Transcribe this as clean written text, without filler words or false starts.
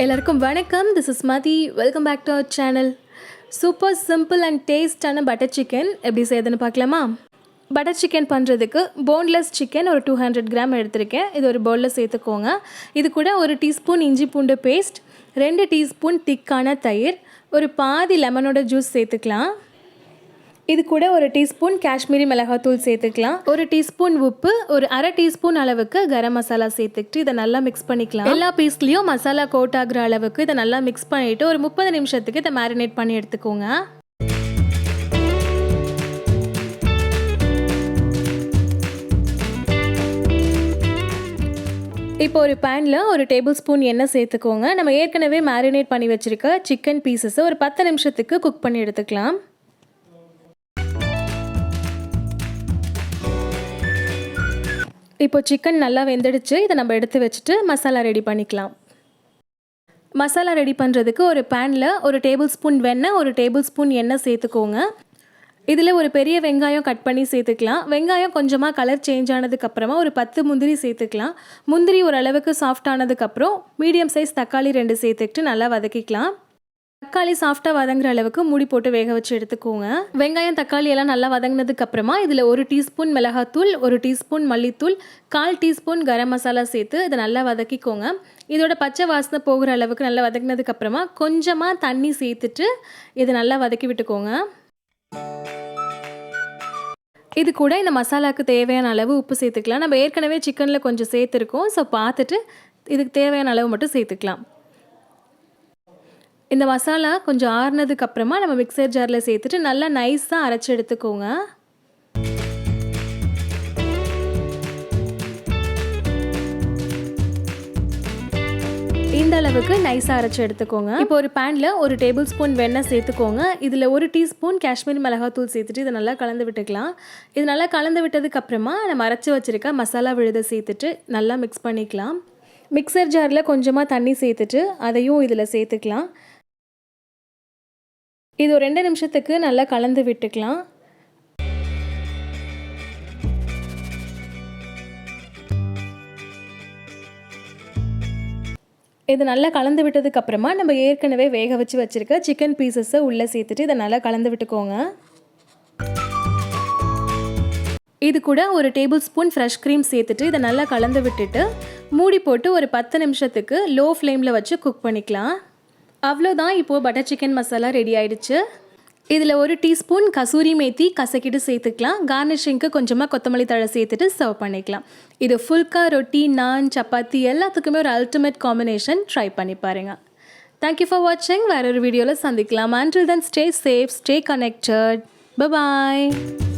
எல்லாருக்கும் வணக்கம். This is Mathi. Welcome back to our channel. Super simple and டேஸ்டான butter chicken எப்படி செய்யுதுன்னு பார்க்கலாமா? பட்டர் சிக்கன் பண்ணுறதுக்கு போன்லெஸ் சிக்கன் ஒரு 200 கிராம் எடுத்திருக்கேன். இது ஒரு பவுலில் சேர்த்துக்கோங்க. இது கூட ஒரு டீஸ்பூன் இஞ்சி பூண்டு பேஸ்ட், 2 டீஸ்பூன் திக்கான தயிர், ஒரு பாதி லெமனோட ஜூஸ் சேர்த்துக்கலாம். இது கூட ஒரு டீஸ்பூன் காஷ்மீரி மிளகாத்தூள் சேர்த்துக்கலாம். ஒரு டீஸ்பூன் உப்பு, ஒரு அரை டீஸ்பூன் அளவுக்கு கரம் மசாலா சேர்த்துக்கிட்டு இதை நல்லா மிக்ஸ் பண்ணிக்கலாம். எல்லா பீஸ்லேயும் மசாலா கோட் ஆகிற அளவுக்கு இதை நல்லா மிக்ஸ் பண்ணிவிட்டு ஒரு 30 நிமிஷத்துக்கு இதை மேரினேட் பண்ணி எடுத்துக்கோங்க. இப்போ ஒரு பேனில் ஒரு டேபிள் ஸ்பூன் எண்ணெய் சேர்த்துக்கோங்க. நம்ம ஏற்கனவே மேரினேட் பண்ணி வச்சுருக்க சிக்கன் பீசஸை ஒரு 10 நிமிஷத்துக்கு குக் பண்ணி எடுத்துக்கலாம். இப்போ சிக்கன் நல்லா வெந்துடுச்சு. இதை நம்ம எடுத்து வச்சுட்டு மசாலா ரெடி பண்ணிக்கலாம். மசாலா ரெடி பண்ணுறதுக்கு ஒரு பேனில் ஒரு டேபிள் ஸ்பூன் வெண்ணெய், ஒரு டேபிள் ஸ்பூன் எண்ணெய் சேர்த்துக்கோங்க. இதில் ஒரு பெரிய வெங்காயம் கட் பண்ணி சேர்த்துக்கலாம். வெங்காயம் கொஞ்சமாக கலர் சேஞ்ச் ஆனதுக்கப்புறமா ஒரு 10 முந்திரி சேர்த்துக்கலாம். முந்திரி ஓரளவுக்கு சாஃப்ட் ஆனதுக்கப்புறம் மீடியம் சைஸ் தக்காளி 2 சேர்த்துக்கிட்டு நல்லா வதக்கிக்கலாம். தக்காளி சாஃப்டாக வதங்குற அளவுக்கு மூடி போட்டு வேக வச்சு எடுத்துக்கோங்க. வெங்காயம் தக்காளி எல்லாம் நல்லா வதங்கினதுக்கு அப்புறமா இதில் ஒரு டீஸ்பூன் மிளகாத்தூள், ஒரு டீஸ்பூன் மல்லித்தூள், 1/4 டீஸ்பூன் கரம் மசாலா சேர்த்து இதை நல்லா வதக்கிக்கோங்க. இதோட பச்சை வாசனை போகிற அளவுக்கு நல்லா வதங்கினதுக்கு அப்புறமா கொஞ்சமாக தண்ணி சேர்த்துட்டு இதை நல்லா வதக்கி விட்டுக்கோங்க. இது கூட இந்த மசாலாவுக்கு தேவையான அளவு உப்பு சேர்த்துக்கலாம். நம்ம ஏற்கனவே சிக்கனில் கொஞ்சம் சேர்த்துருக்கோம். ஸோ பார்த்துட்டு இதுக்கு தேவையான அளவு மட்டும் சேர்த்துக்கலாம். இந்த மசாலா கொஞ்சம் ஆறுனதுக்கு அப்புறமா நம்ம மிக்சர் ஜாரில் சேர்த்துட்டு நல்லா நைஸாக அரைச்சி எடுத்துக்கோங்க. இந்த அளவுக்கு நைஸாக அரைச்சி எடுத்துக்கோங்க. இப்போ ஒரு பேனில் ஒரு டேபிள் ஸ்பூன் வெண்ணெய் சேர்த்துக்கோங்க. இதில் ஒரு டீஸ்பூன் காஷ்மீரி மிளகாத்தூள் சேர்த்துட்டு இதை நல்லா கலந்து விட்டுக்கலாம். இது நல்லா கலந்து விட்டதுக்கு அப்புறமா நம்ம அரைச்சி வச்சுருக்க மசாலா விழுதை சேர்த்துட்டு நல்லா மிக்ஸ் பண்ணிக்கலாம். மிக்சர் ஜாரில் கொஞ்சமாக தண்ணி சேர்த்துட்டு அதையும் இதில் சேர்த்துக்கலாம். இது ஒரு 2 நிமிஷத்துக்கு நல்லா கலந்து விட்டுக்கலாம். இது நல்லா கலந்து விட்டதுக்கு அப்புறமா நம்ம ஏற்கனவே வேக வச்சு வச்சுருக்க சிக்கன் பீசஸை உள்ளே சேர்த்துட்டு இதை நல்லா கலந்து விட்டுக்கோங்க. இது கூட ஒரு டேபிள் ஸ்பூன் ஃப்ரெஷ் க்ரீம் சேர்த்துட்டு இதை நல்லா கலந்து விட்டுட்டு மூடி போட்டு ஒரு 10 நிமிஷத்துக்கு லோ ஃப்ளேமில் வச்சு குக் பண்ணிக்கலாம். அவ்வளோதான். இப்போது பட்டர் சிக்கன் மசாலா ரெடி ஆயிடுச்சு. இதில் ஒரு டீஸ்பூன் கசூரி மேத்தி கசக்கிட்டு சேர்த்துக்கலாம். கார்னிஷிங்க்கு கொஞ்சமாக கொத்தமல்லி தழை சேர்த்துட்டு சர்வ் பண்ணிக்கலாம். இது ஃபுல்கா, ரொட்டி, நான், சப்பாத்தி எல்லாத்துக்குமே ஒரு அல்டிமேட் காம்பினேஷன். ட்ரை பண்ணி பாருங்கள். தேங்க்யூ ஃபார் வாட்சிங். வேற ஒரு வீடியோவில் சந்திக்கலாம். Until then, stay safe, stay connected. Bye bye.